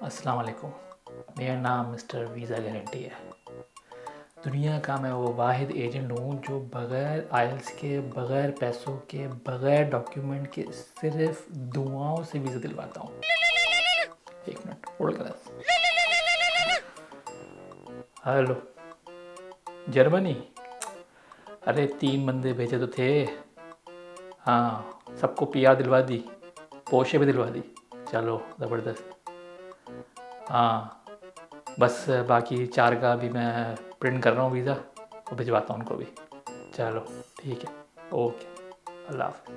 अस्सलाम वालेकुम। मेरा नाम मिस्टर वीज़ा गारंटी है। दुनिया का मैं वो वाहिद एजेंट हूँ जो बग़ैर आइल्स के, बग़ैर पैसों के, बग़ैर डॉक्यूमेंट के सिर्फ दुआओं से वीज़ा दिलवाता हूँ। एक मिनट होल्ड करें। Hello, Germany. अरे 3 बंदे भेजे तो थे। हाँ, सबको पीआर दिलवा दी, पोशे भी दिलवा दी। चलो ज़बरदस्त। हाँ, बस बाकी 4 का भी मैं प्रिंट कर रहा हूँ वीज़ा, वो भिजवाता हूँ उनको भी। चलो ठीक है, ओके, अल्लाह हाफ़िज़।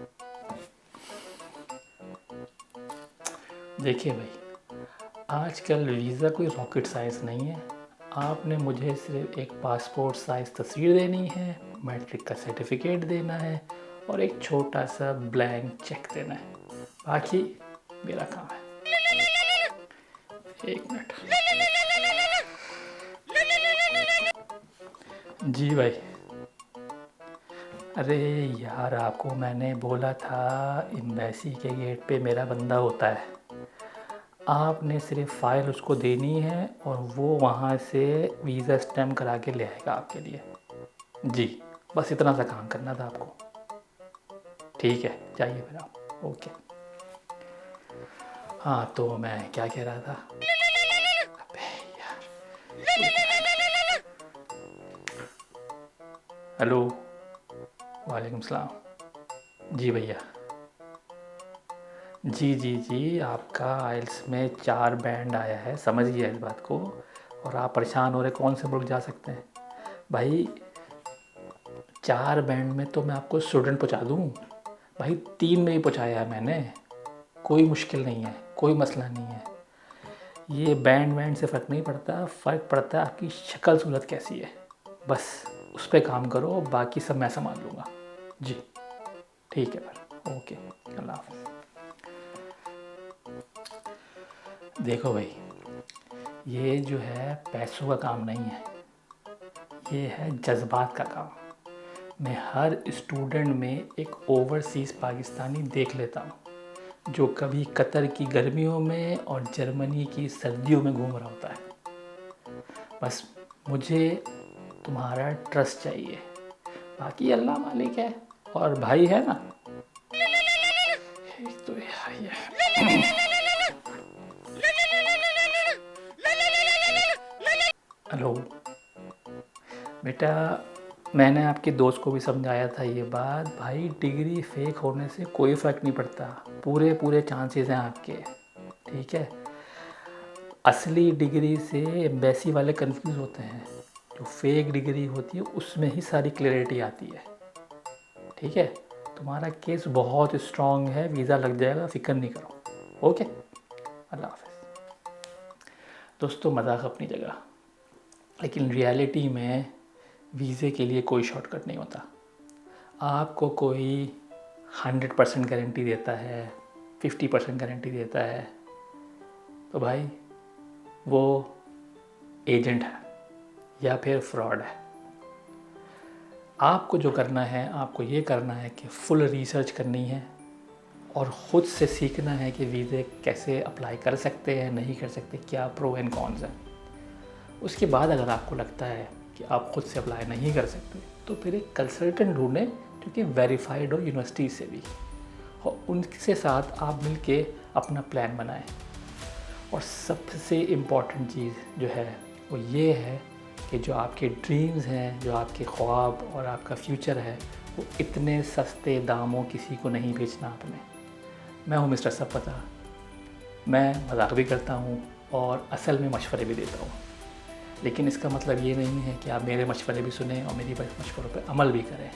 देखिए भाई, आजकल वीज़ा कोई रॉकेट साइंस नहीं है। आपने मुझे सिर्फ एक पासपोर्ट साइज़ तस्वीर देनी है, मैट्रिक का सर्टिफिकेट देना है और एक छोटा सा ब्लैंक चेक देना है। बाकी मेरा काम है। एक मिनट। जी भाई। अरे यार, आपको मैंने बोला था एम्बेसी के गेट पे मेरा बंदा होता है। आपने सिर्फ फ़ाइल उसको देनी है और वो वहाँ से वीज़ा स्टैम्प करा के ले आएगा आपके लिए। जी, बस इतना सा काम करना था आपको। ठीक है, जाइए फिर आप। ओके। हाँ, तो मैं क्या कह रहा था? अबे यार, हेलो, वालेकुम सलाम। जी भैया। जी, आपका आइल्स में 4 बैंड आया है, समझ गया इस बात को। और आप परेशान हो रहे कौन से मुल्क जा सकते हैं भाई। 4 बैंड में तो मैं आपको स्टूडेंट पहुंचा दूं भाई, 3 में ही पहुंचाया है मैंने। कोई मुश्किल नहीं है, कोई मसला नहीं है। ये बैंड से फ़र्क नहीं पड़ता, फ़र्क पड़ता है आपकी शक्ल सूरत कैसी है। बस उस पर काम करो, बाकी सब मैं संभाल लूँगा। जी ठीक है फिर, ओके, अल्लाह हाफ़िज़। देखो भाई, ये जो है पैसों का काम नहीं है, ये है जज्बात का काम। मैं हर स्टूडेंट में एक ओवरसीज़ पाकिस्तानी देख लेता हूँ जो कभी कतर की गर्मियों में और जर्मनी की सर्दियों में घूम रहा होता है। बस मुझे तुम्हारा ट्रस्ट चाहिए, बाकी अल्लाह मालिक है। और भाई है ना, एक तो ये। हेलो बेटा, मैंने आपके दोस्त को भी समझाया था ये बात। भाई डिग्री फेक होने से कोई फ़र्क नहीं पड़ता, पूरे पूरे चांसेस हैं आपके। ठीक है, असली डिग्री से एम्बेसी वाले कंफ्यूज होते हैं। जो फेक डिग्री होती है उसमें ही सारी क्लैरिटी आती है। ठीक है, तुम्हारा केस बहुत स्ट्रॉन्ग है, वीज़ा लग जाएगा, फ़िक्र नहीं करो। ओके, अल्लाह हाफ़िज़। दोस्तों, मजाक अपनी जगह, लेकिन रियलिटी में वीज़े के लिए कोई शॉर्टकट नहीं होता। आपको कोई 100% गारंटी देता है, 50% गारंटी देता है, तो भाई वो एजेंट है या फिर फ्रॉड है। आपको जो करना है, आपको ये करना है कि फुल रिसर्च करनी है और ख़ुद से सीखना है कि वीज़े कैसे अप्लाई कर सकते हैं, नहीं कर सकते, क्या प्रो एंड कॉन्स हैं। उसके बाद अगर आपको लगता है कि आप ख़ुद से अप्लाई नहीं कर सकते, तो फिर एक कंसल्टेंट ढूंढें जो कि वेरीफाइड हो यूनिवर्सिटी से भी, और उनके साथ आप मिल के अपना प्लान बनाएं। और सबसे इम्पॉर्टेंट चीज़ जो है वो ये है कि जो आपके ड्रीम्स हैं, जो आपके ख्वाब और आपका फ्यूचर है, वो इतने सस्ते दामों किसी को नहीं बेचना आपने। मैं हूँ मिस्टर सब पता, मैं मजाक भी करता हूँ और असल में मशवरे भी देता हूँ। लेकिन इसका मतलब ये नहीं है कि आप मेरे मशवरे भी सुने और मेरी मशवरों पर अमल भी करें।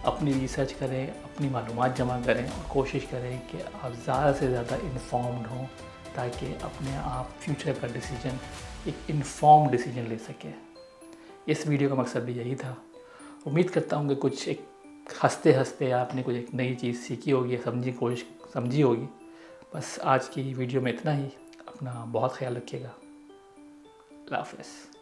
अपनी रिसर्च करें, अपनी मालूमात जमा करें और कोशिश करें कि आप ज़्यादा से ज़्यादा इन्फॉर्म्ड हों, ताकि अपने आप फ्यूचर का डिसीजन एक इन्फॉर्म डिसीजन ले सकें। इस वीडियो का मकसद भी यही था। उम्मीद करता हूँ कि कुछ एक हंसते हंसते आपने कुछ एक नई चीज़ सीखी होगी, समझी होगी। बस आज की वीडियो में इतना ही। अपना बहुत ख्याल रखिएगा। अल्लाह हाफ़िज़।